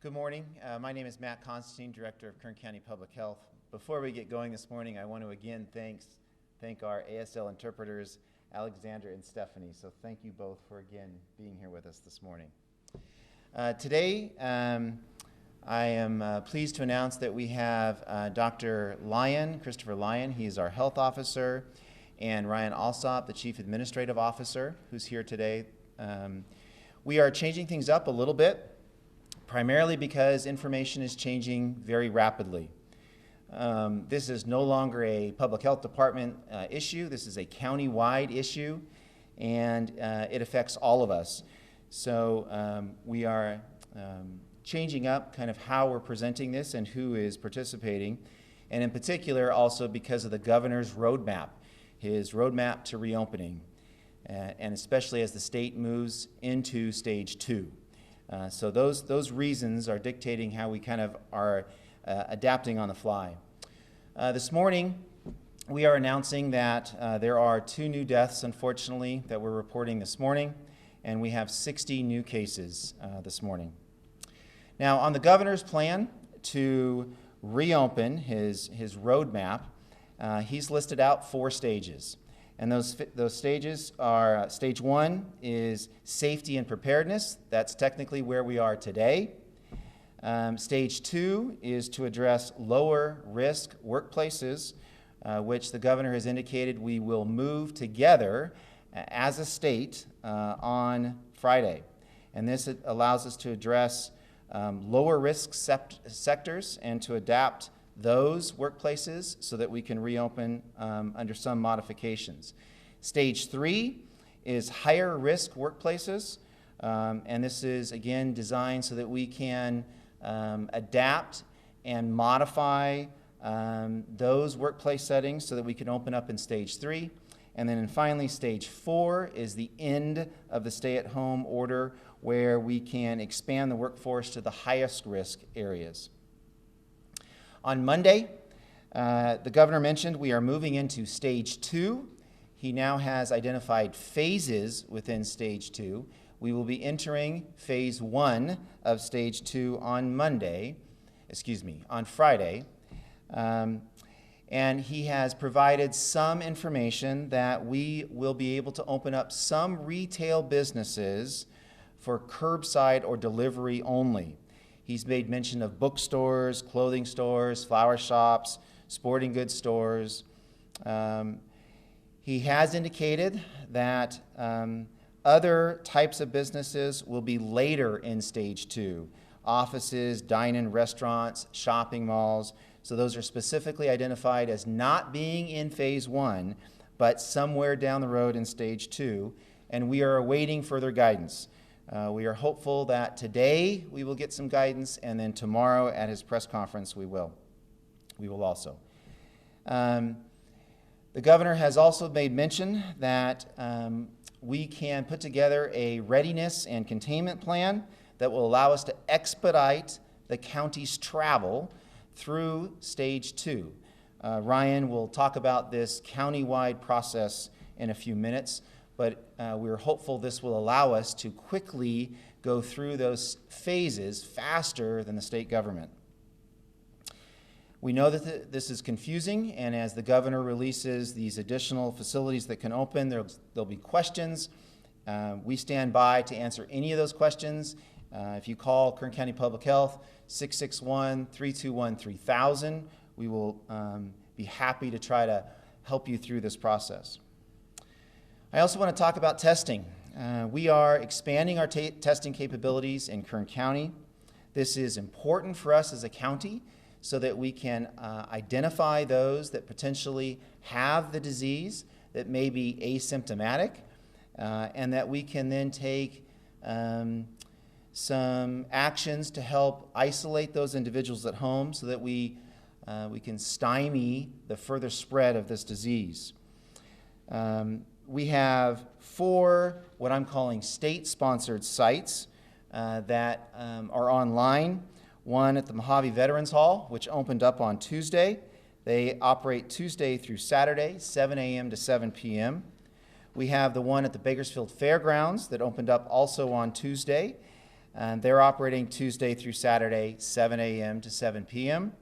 Good morning. My name is Matt Constantine, Director of Kern County Public Health. Before we get going this morning, I want to again thank our ASL interpreters, Alexander and Stephanie. So thank you both for again being here with us this morning. Today, I am pleased to announce that we have Dr. Lyon, Christopher Lyon. He is our health officer, and Ryan Alsop, the Chief Administrative Officer, who's here today. We are changing things up a little bit, primarily because information is changing very rapidly. This is no longer a public health department issue. This is a county-wide issue, and it affects all of us. So we are changing up kind of how we're presenting this and who is participating, and in particular also because of the governor's roadmap, his roadmap to reopening, and especially as the state moves into stage 2. So those reasons are dictating how we kind of are adapting on the fly. This morning, we are announcing that there are 2 new deaths, unfortunately, that we're reporting this morning, and we have 60 new cases this morning. Now, on the governor's plan to reopen his roadmap, he's listed out 4 stages. And those stages are, stage 1 is safety and preparedness. That's technically where we are today. Stage 2 is to address lower risk workplaces, which the governor has indicated we will move together as a state on Friday. And this allows us to address lower risk sectors and to adapt those workplaces so that we can reopen under some modifications. Stage 3 is higher risk workplaces, and this is again designed so that we can adapt and modify those workplace settings so that we can open up in stage 3. And then finally, stage 4 is the end of the stay-at-home order, where we can expand the workforce to the highest risk areas. On Monday, the governor mentioned we are moving into stage 2. He now has identified phases within stage 2. We will be entering phase 1 of stage 2 on Friday. And he has provided some information that we will be able to open up some retail businesses for curbside or delivery only. He's made mention of bookstores, clothing stores, flower shops, sporting goods stores. He has indicated that other types of businesses will be later in stage 2. Offices, dine-in restaurants, shopping malls. So those are specifically identified as not being in phase 1, but somewhere down the road in stage 2. And we are awaiting further guidance. We are hopeful that today we will get some guidance, and then tomorrow at his press conference we will also. The governor has also made mention that we can put together a readiness and containment plan that will allow us to expedite the county's travel through stage 2. Ryan will talk about this county-wide process in a few minutes, but we're hopeful this will allow us to quickly go through those phases faster than the state government. We know that this is confusing, and as the governor releases these additional facilities that can open, there'll be questions. We stand by to answer any of those questions. If you call Kern County Public Health, 661-321-3000, we will be happy to try to help you through this process. I also want to talk about testing. We are expanding our testing capabilities in Kern County. This is important for us as a county so that we can identify those that potentially have the disease that may be asymptomatic, and that we can then take some actions to help isolate those individuals at home so that we can stymie the further spread of this disease. We have 4 what I'm calling state-sponsored sites that are online. One at the Mojave Veterans Hall, which opened up on Tuesday. They operate Tuesday through Saturday, 7 a.m. to 7 p.m. We have the one at the Bakersfield Fairgrounds that opened up also on Tuesday. They're operating Tuesday through Saturday, 7 a.m. to 7 p.m.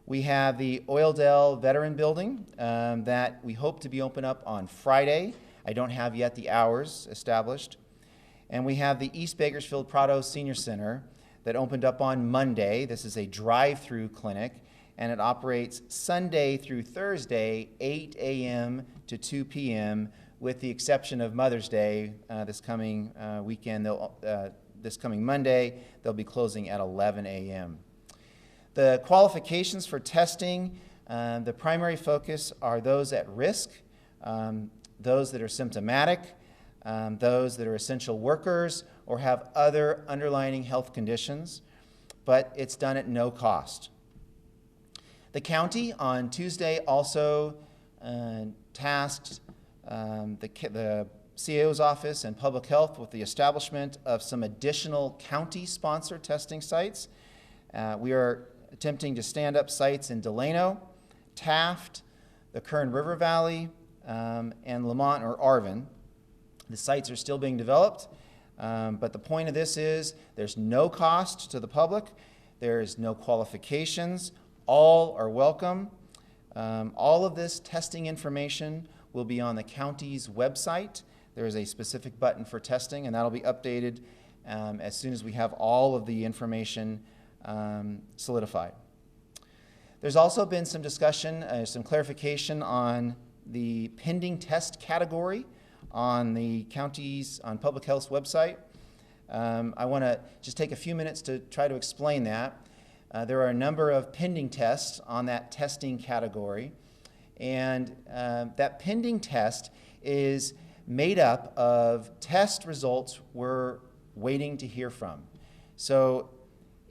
We have the Oildale Veteran Building that we hope to be open up on Friday. I don't have yet the hours established. And we have the East Bakersfield Prado Senior Center that opened up on Monday. This is a drive-through clinic, and it operates Sunday through Thursday, 8 a.m. to 2 p.m., with the exception of Mother's Day this coming weekend. This coming Monday, they'll be closing at 11 a.m. The qualifications for testing, the primary focus are those at risk, those that are symptomatic, those that are essential workers or have other underlying health conditions, but it's done at no cost. The county on Tuesday also tasked the CAO's office and public health with the establishment of some additional county-sponsored testing sites. We are attempting to stand up sites in Delano, Taft, the Kern River Valley, and Lamont or Arvin. The sites are still being developed, but the point of this is there's no cost to the public, there is no qualifications, all are welcome. All of this testing information will be on the county's website. There is a specific button for testing, and that'll be updated as soon as we have all of the information solidified. There's also been some discussion, some clarification on the pending test category on the county's, on Public Health's website. I want to just take a few minutes to try to explain that. There are a number of pending tests on that testing category, and that pending test is made up of test results we're waiting to hear from. So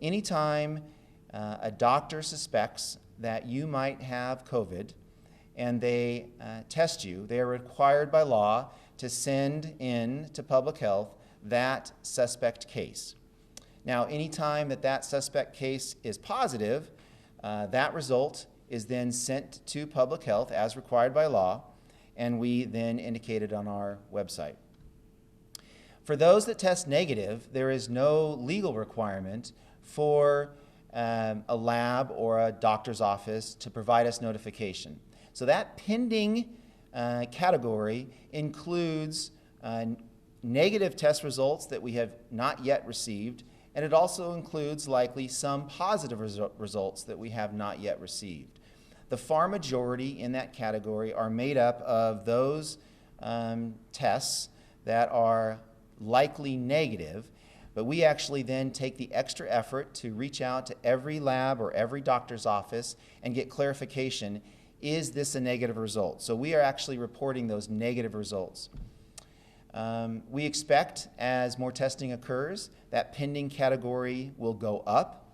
anytime a doctor suspects that you might have COVID and they test you, they are required by law to send in to public health that suspect case. Now, anytime that that suspect case is positive, that result is then sent to public health as required by law, and we then indicate it on our website. For those that test negative, there is no legal requirement for a lab or a doctor's office to provide us notification. So that pending category includes negative test results that we have not yet received, and it also includes likely some positive results that we have not yet received. The far majority in that category are made up of those tests that are likely negative, but we actually then take the extra effort to reach out to every lab or every doctor's office and get clarification, is this a negative result? So we are actually reporting those negative results. We expect, as more testing occurs, that pending category will go up.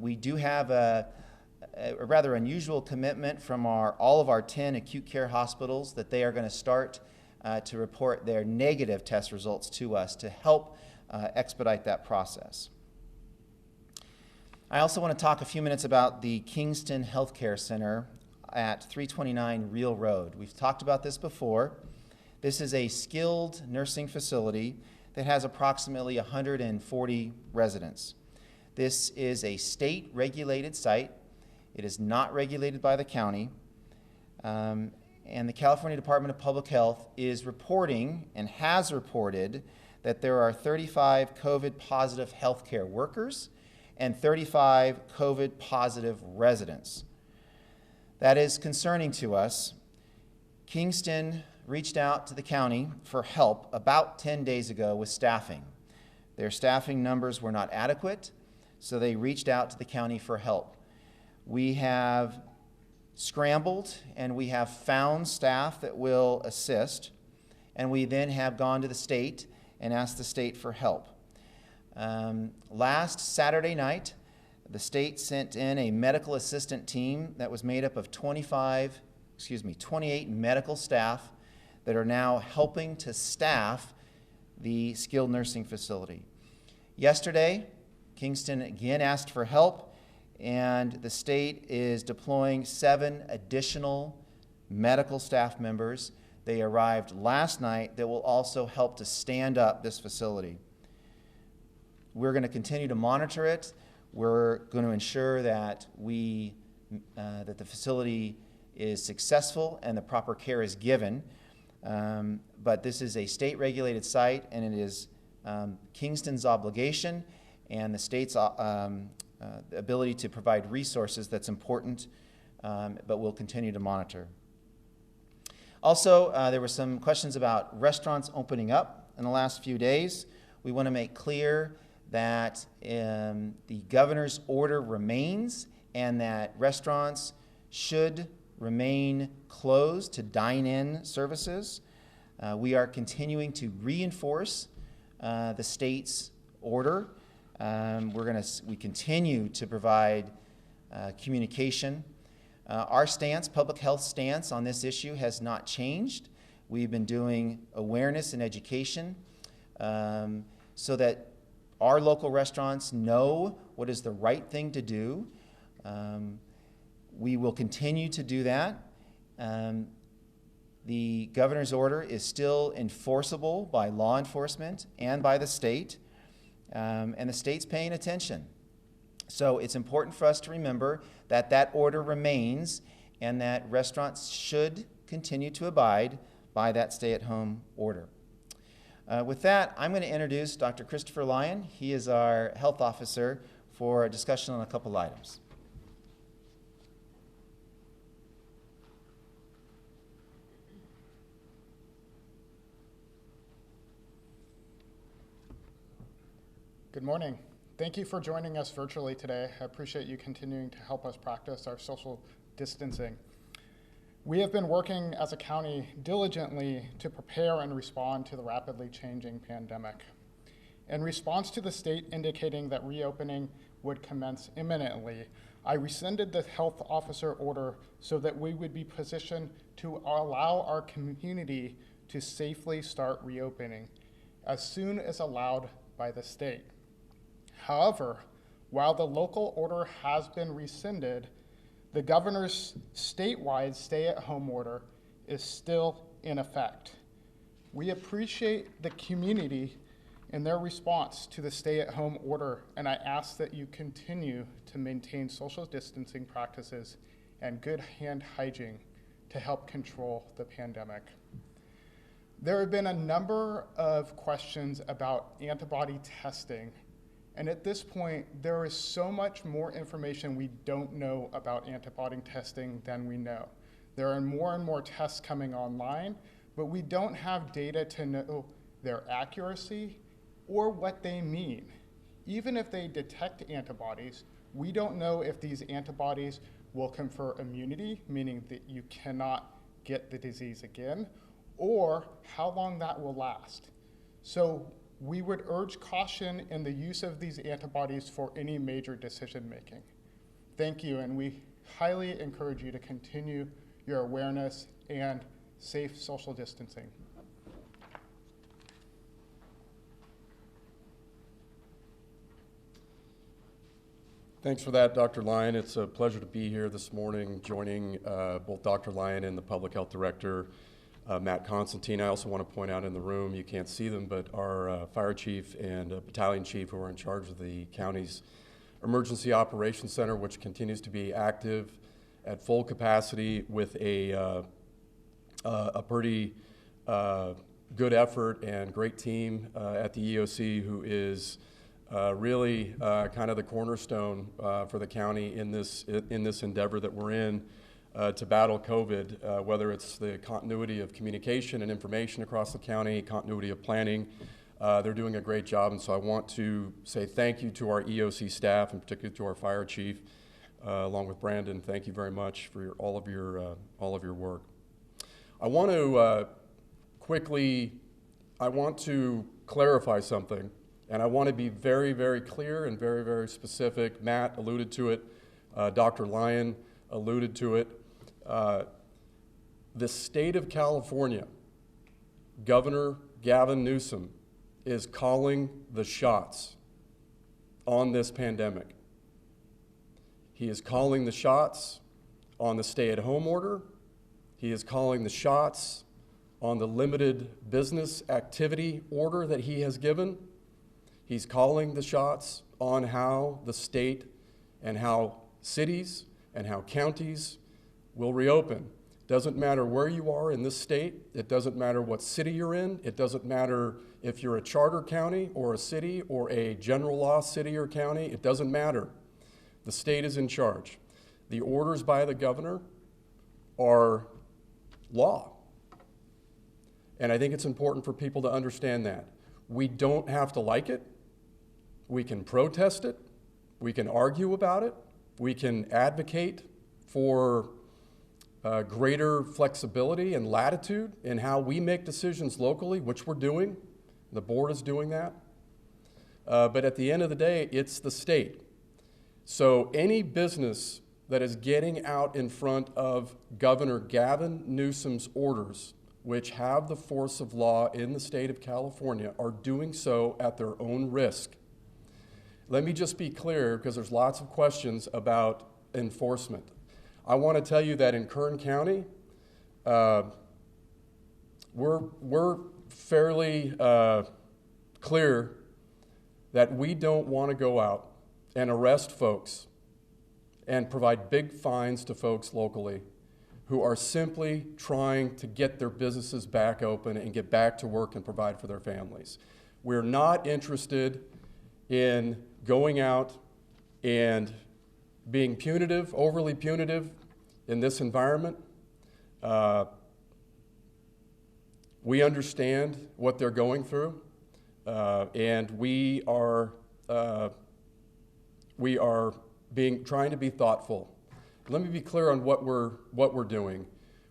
We do have a rather unusual commitment from all of our 10 acute care hospitals that they are going to start to report their negative test results to us to help expedite that process. I also want to talk a few minutes about the Kingston Healthcare Center at 329 Real Road. We've talked about this before. This is a skilled nursing facility that has approximately 140 residents. This is a state-regulated site. It is not regulated by the county. And the California Department of Public Health is reporting and has reported that there are 35 COVID-positive healthcare workers and 35 COVID-positive residents. That is concerning to us. Kingston reached out to the county for help about 10 days ago with staffing. Their staffing numbers were not adequate, so they reached out to the county for help. We have scrambled and we have found staff that will assist, and we then have gone to the state and asked the state for help. Last Saturday night, the state sent in a medical assistant team that was made up of 28 medical staff that are now helping to staff the skilled nursing facility. Yesterday, Kingston again asked for help, and the state is deploying 7 additional medical staff members. They arrived last night that will also help to stand up this facility. We're going to continue to monitor it. We're going to ensure that that the facility is successful and the proper care is given. But this is a state-regulated site, and it is Kingston's obligation and the state's ability to provide resources that's important, but we'll continue to monitor. Also, there were some questions about restaurants opening up in the last few days. We want to make clear that the governor's order remains and that restaurants should remain closed to dine-in services. We are continuing to reinforce the state's order. We continue to provide communication. Our stance, public health stance on this issue has not changed. We've been doing awareness and education so that our local restaurants know what is the right thing to do. We will continue to do that. The governor's order is still enforceable by law enforcement and by the state, and the state's paying attention. So it's important for us to remember that that order remains and that restaurants should continue to abide by that stay-at-home order. With that, I'm going to introduce Dr. Christopher Lyon. He is our health officer for a discussion on a couple items. Good morning. Thank you for joining us virtually today. I appreciate you continuing to help us practice our social distancing. We have been working as a county diligently to prepare and respond to the rapidly changing pandemic. In response to the state indicating that reopening would commence imminently, I rescinded the health officer order so that we would be positioned to allow our community to safely start reopening as soon as allowed by the state. However, while the local order has been rescinded, the governor's statewide stay-at-home order is still in effect. We appreciate the community in their response to the stay-at-home order, and I ask that you continue to maintain social distancing practices and good hand hygiene to help control the pandemic. There have been a number of questions about antibody testing. And at this point, there is so much more information we don't know about antibody testing than we know. There are more and more tests coming online, but we don't have data to know their accuracy or what they mean. Even if they detect antibodies, we don't know if these antibodies will confer immunity, meaning that you cannot get the disease again, or how long that will last. So we would urge caution in the use of these antibodies for any major decision making. Thank you, and we highly encourage you to continue your awareness and safe social distancing. Thanks for that, Dr. Lyon. It's a pleasure to be here this morning, joining both Dr. Lyon and the Public Health Director, Matt Constantine. I also want to point out in the room, you can't see them, but our fire chief and battalion chief who are in charge of the county's Emergency Operations Center, which continues to be active at full capacity with a pretty good effort and great team at the EOC who is really kind of the cornerstone for the county in this endeavor that we're in to battle COVID, whether it's the continuity of communication and information across the county, continuity of planning. They're doing a great job, and so I want to say thank you to our EOC staff, and particularly to our fire chief, along with Brandon. Thank you very much for all of your work. I want to clarify something, and I want to be very, very clear and very, very specific. Matt alluded to it. Dr. Lyon alluded to it. The state of California, Governor Gavin Newsom, is calling the shots on this pandemic. He is calling the shots on the stay-at-home order. He is calling the shots on the limited business activity order that he has given. He's calling the shots on how the state and how cities and how counties will reopen. Doesn't matter where you are in this state. It doesn't matter what city you're in. It doesn't matter if you're a charter county or a city or a general law city or county. It doesn't matter. The state is in charge. The orders by the governor are law. And I think it's important for people to understand that. We don't have to like it. We can protest it. We can argue about it. We can advocate for greater flexibility and latitude in how we make decisions locally, which we're doing. The board is doing that. But at the end of the day, it's the state. So any business that is getting out in front of Governor Gavin Newsom's orders, which have the force of law in the state of California, are doing so at their own risk. Let me just be clear, because there's lots of questions about enforcement. I want to tell you that in Kern County, we're fairly clear that we don't want to go out and arrest folks and provide big fines to folks locally who are simply trying to get their businesses back open and get back to work and provide for their families. We're not interested in going out and being punitive, overly punitive in this environment. We understand what they're going through, and we are trying to be thoughtful. Let me be clear on what we're doing.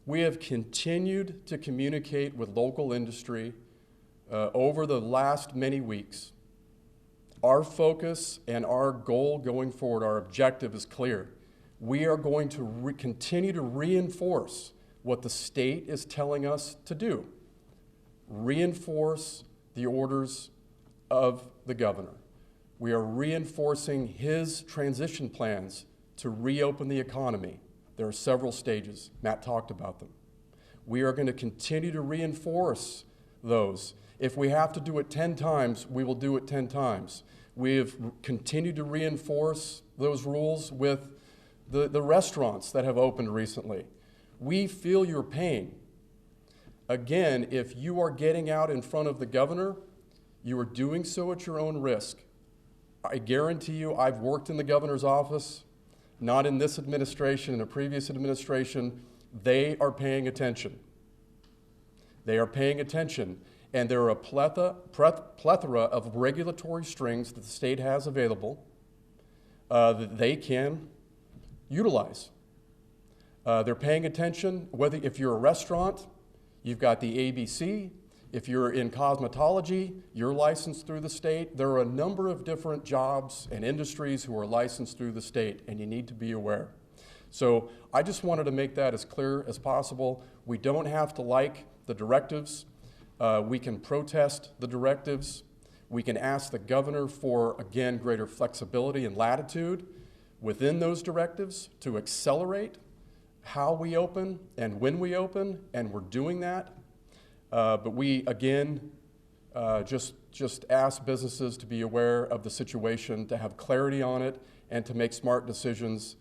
We have continued to communicate with local industry over the last many weeks. Our focus and our goal going forward, our objective is clear. We are going to continue to reinforce what the state is telling us to do. Reinforce the orders of the governor. We are reinforcing his transition plans to reopen the economy. There are several stages. Matt talked about them. We are going to continue to reinforce those. If we have to do it 10 times, we will do it 10 times. We have continued to reinforce those rules with the restaurants that have opened recently. We feel your pain. Again, if you are getting out in front of the governor, you are doing so at your own risk. I guarantee you, I've worked in the governor's office, not in this administration, in a previous administration. They are paying attention. They are paying attention. And there are a plethora of regulatory strings that the state has available that they can utilize. They're paying attention, if you're a restaurant, you've got the ABC. If you're in cosmetology, you're licensed through the state. There are a number of different jobs and industries who are licensed through the state, and you need to be aware. So I just wanted to make that as clear as possible. We don't have to like the directives. We can protest the directives. We can ask the governor for, again, greater flexibility and latitude within those directives to accelerate how we open and when we open, and we're doing that. But we, again, just ask businesses to be aware of the situation, to have clarity on it, and to make smart decisions,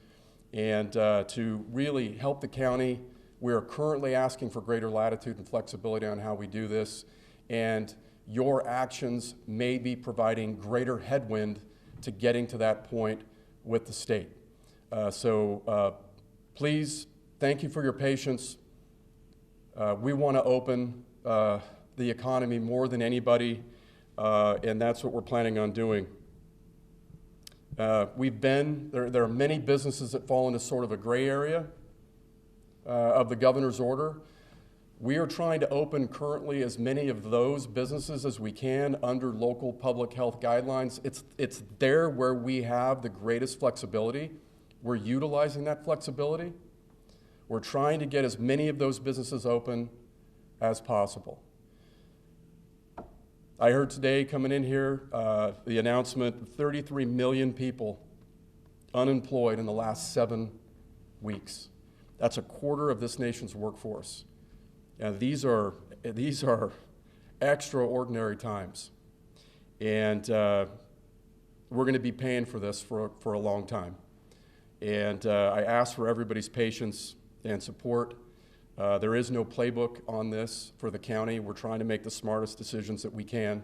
and to really help the county. We are currently asking for greater latitude and flexibility on how we do this, and your actions may be providing greater headwind to getting to that point with the state. So please, thank you for your patience. We want to open the economy more than anybody, and that's what we're planning on doing. There are many businesses that fall into sort of a gray area of the governor's order. We are trying to open currently as many of those businesses as we can under local public health guidelines. It's there where we have the greatest flexibility. We're utilizing that flexibility. We're trying to get as many of those businesses open as possible. I heard today coming in here the announcement, 33 million people unemployed in the last 7 weeks. That's a quarter of this nation's workforce. And these are extraordinary times. And we're going to be paying for this for a long time. And I ask for everybody's patience and support. There is no playbook on this for the county. We're trying to make the smartest decisions that we can.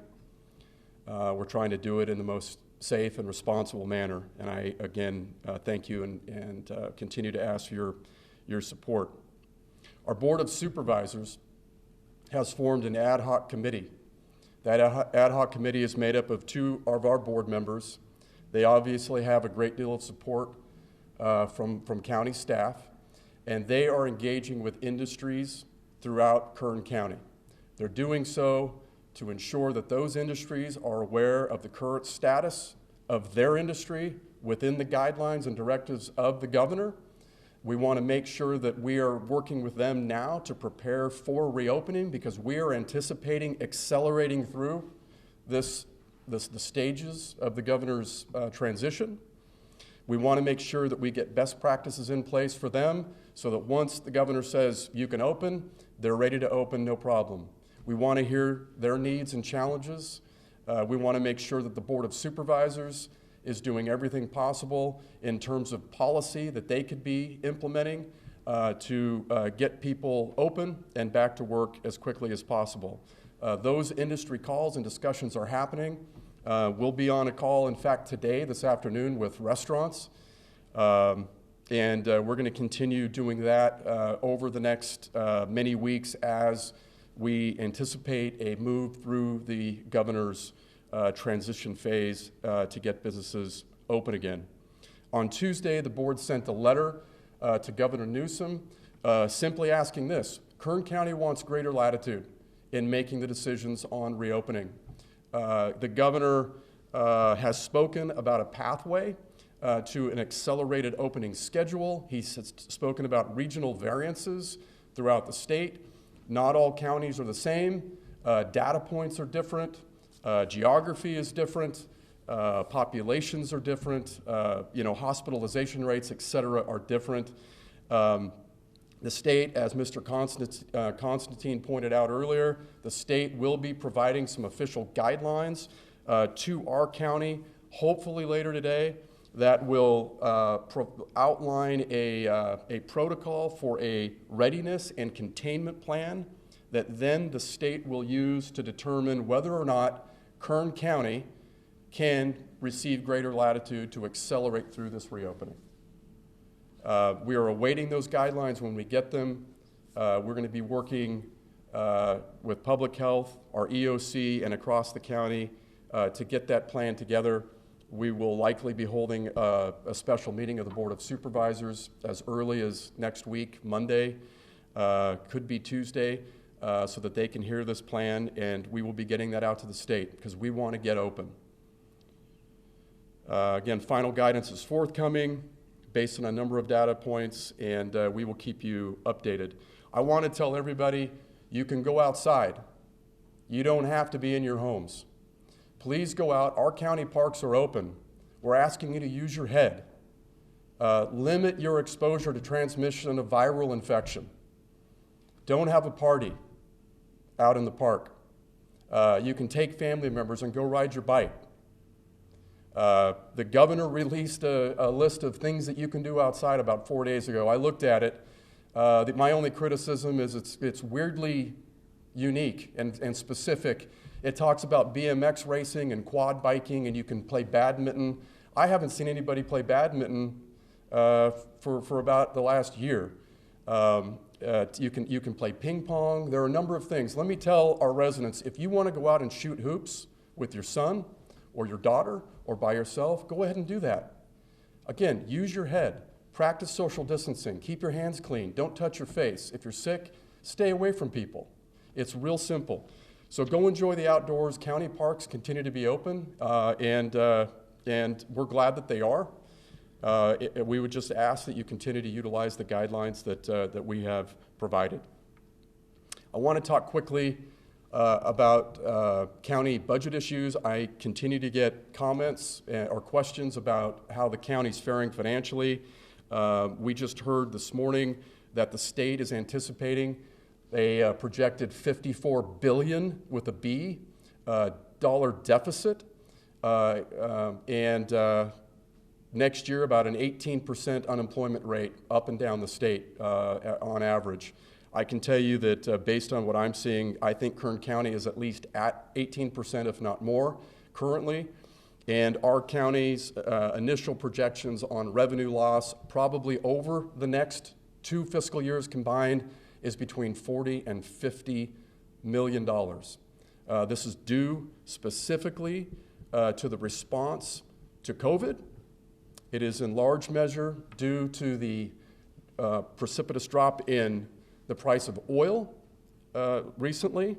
We're trying to do it in the most safe and responsible manner. And I, again, thank you and continue to ask for your support. Our Board of Supervisors has formed an ad hoc committee. That ad hoc committee is made up of 2 of our board members. They obviously have a great deal of support from county staff, and they are engaging with industries throughout Kern County. They're doing so to ensure that those industries are aware of the current status of their industry within the guidelines and directives of the governor. We want to make sure that we are working with them now to prepare for reopening, because we are anticipating accelerating through the stages of the governor's transition. We want to make sure that we get best practices in place for them so that once the governor says you can open, they're ready to open, no problem. We want to hear their needs and challenges. We want to make sure that the Board of Supervisors is doing everything possible in terms of policy that they could be implementing to get people open and back to work as quickly as possible. Those industry calls and discussions are happening. We'll be on a call, in fact, this afternoon with restaurants. And we're going to continue doing that over the next many weeks as we anticipate a move through the governor's transition phase to get businesses open again. On Tuesday, the board sent a letter to Governor Newsom simply asking this: Kern County wants greater latitude in making the decisions on reopening. The governor has spoken about a pathway to an accelerated opening schedule. He's spoken about regional variances throughout the state. Not all counties are the same. Data points are different. Geography is different. Populations are different. Hospitalization rates, et cetera, are different. The state, as Mr. Constantine pointed out earlier, the state will be providing some official guidelines to our county, hopefully later today, that will outline a protocol for a readiness and containment plan that then the state will use to determine whether or not Kern County can receive greater latitude to accelerate through this reopening. We are awaiting those guidelines. When we get them, we're going to be working with public health, our EOC, and across the county to get that plan together. We will likely be holding a special meeting of the Board of Supervisors as early as next week, Monday, could be Tuesday, so that they can hear this plan, and we will be getting that out to the state because we want to get open. Again, final guidance is forthcoming based on a number of data points, and we will keep you updated. I want to tell everybody you can go outside. You don't have to be in your homes. Please go out. Our county parks are open. We're asking you to use your head. Limit your exposure to transmission of viral infection. Don't have a party out in the park. You can take family members and go ride your bike. The governor released a list of things that you can do outside about 4 days ago. I looked at it. My only criticism is it's weirdly unique and specific. It talks about BMX racing and quad biking, and you can play badminton. I haven't seen anybody play badminton for about the last year. You can play ping pong. There are a number of things. Let me tell our residents, if you want to go out and shoot hoops with your son or your daughter or by yourself, go ahead and do that. Again, use your head. Practice social distancing. Keep your hands clean. Don't touch your face. If you're sick, stay away from people. It's real simple. So go enjoy the outdoors. County parks continue to be open, and we're glad that they are. We would just ask that you continue to utilize the guidelines that we have provided. I want to talk quickly about county budget issues. I continue to get comments or questions about how the county's faring financially. We just heard this morning that the state is anticipating a projected $54 billion with a B dollar deficit, and next year about an 18% unemployment rate up and down the state on average. I can tell you that based on what I'm seeing, I think Kern County is at least at 18%, if not more, currently. And our county's initial projections on revenue loss, probably over the next 2 fiscal years combined, is between $40 and $50 million. This is due specifically to the response to COVID. It is in large measure due to the precipitous drop in the price of oil recently,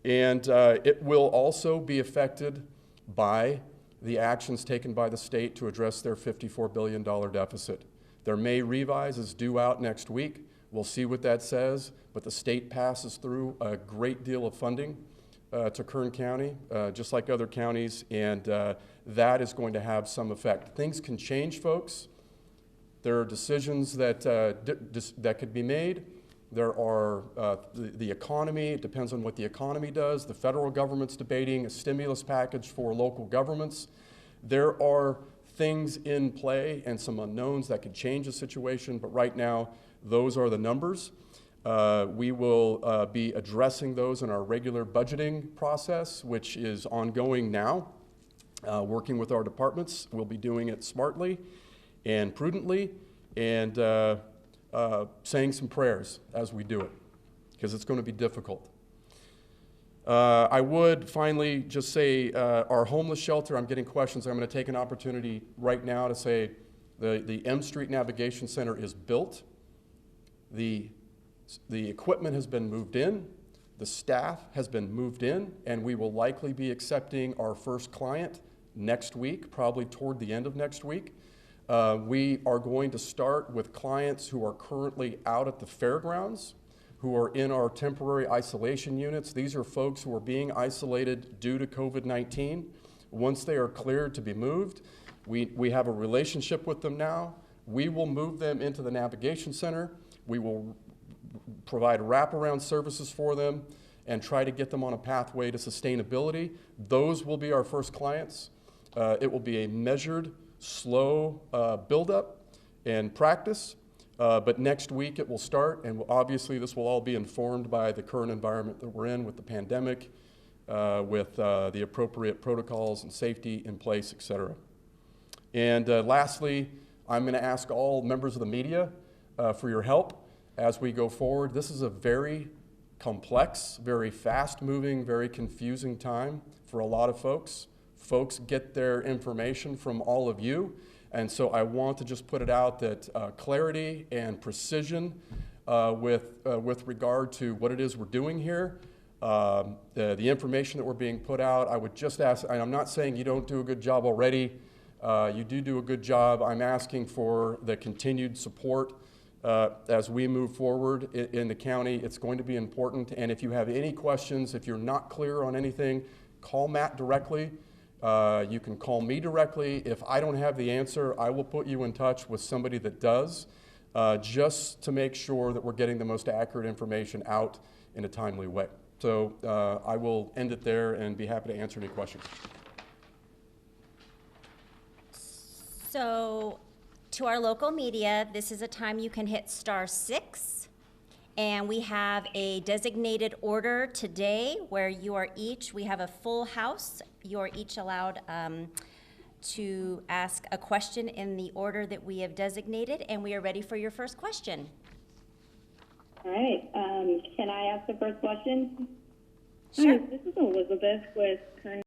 and it will also be affected by the actions taken by the state to address their $54 billion deficit. Their May revise is due out next week. We'll see what that says, but the state passes through a great deal of funding to Kern County, just like other counties, and that is going to have some effect. Things can change, folks. There are decisions that, that could be made. There are the economy. It depends on what the economy does. The federal government's debating a stimulus package for local governments. There are things in play and some unknowns that could change the situation, but right now, those are the numbers. We will be addressing those in our regular budgeting process, which is ongoing now, working with our departments. We'll be doing it smartly and prudently, and saying some prayers as we do it, because it's going to be difficult. I would finally just say our homeless shelter, I'm getting questions. I'm going to take an opportunity right now to say the M Street Navigation Center is built. The equipment has been moved in. The staff has been moved in, and we will likely be accepting our first client next week, probably toward the end of next week. We are going to start with clients who are currently out at the fairgrounds, who are in our temporary isolation units. These are folks who are being isolated due to COVID-19. Once they are cleared to be moved, we have a relationship with them now. We will move them into the navigation center. We will provide wraparound services for them and try to get them on a pathway to sustainability. Those will be our first clients. It will be a measured, slow buildup and practice, but next week it will start, and obviously this will all be informed by the current environment that we're in with the pandemic, with the appropriate protocols and safety in place, et cetera. And lastly, I'm going to ask all members of the media for your help as we go forward. This is a very complex, very fast-moving, very confusing time for a lot of folks. Folks get their information from all of you, and so I want to just put it out that clarity and precision with regard to what it is we're doing here, the information that we're being put out, I would just ask, and I'm not saying you don't do a good job already, you do a good job. I'm asking for the continued support as we move forward in the county. It's going to be important, and if you have any questions, if you're not clear on anything, call Matt directly. You can call me directly. If I don't have the answer, I will put you in touch with somebody that does, just to make sure that we're getting the most accurate information out in a timely way. So I will end it there and be happy to answer any questions. So to our local media, this is a time you can hit *6. And we have a designated order today where we have a full house. You are each allowed to ask a question in the order that we have designated, and we are ready for your first question. All right. Can I ask the first question? Sure. Hi, this is Elizabeth with Kern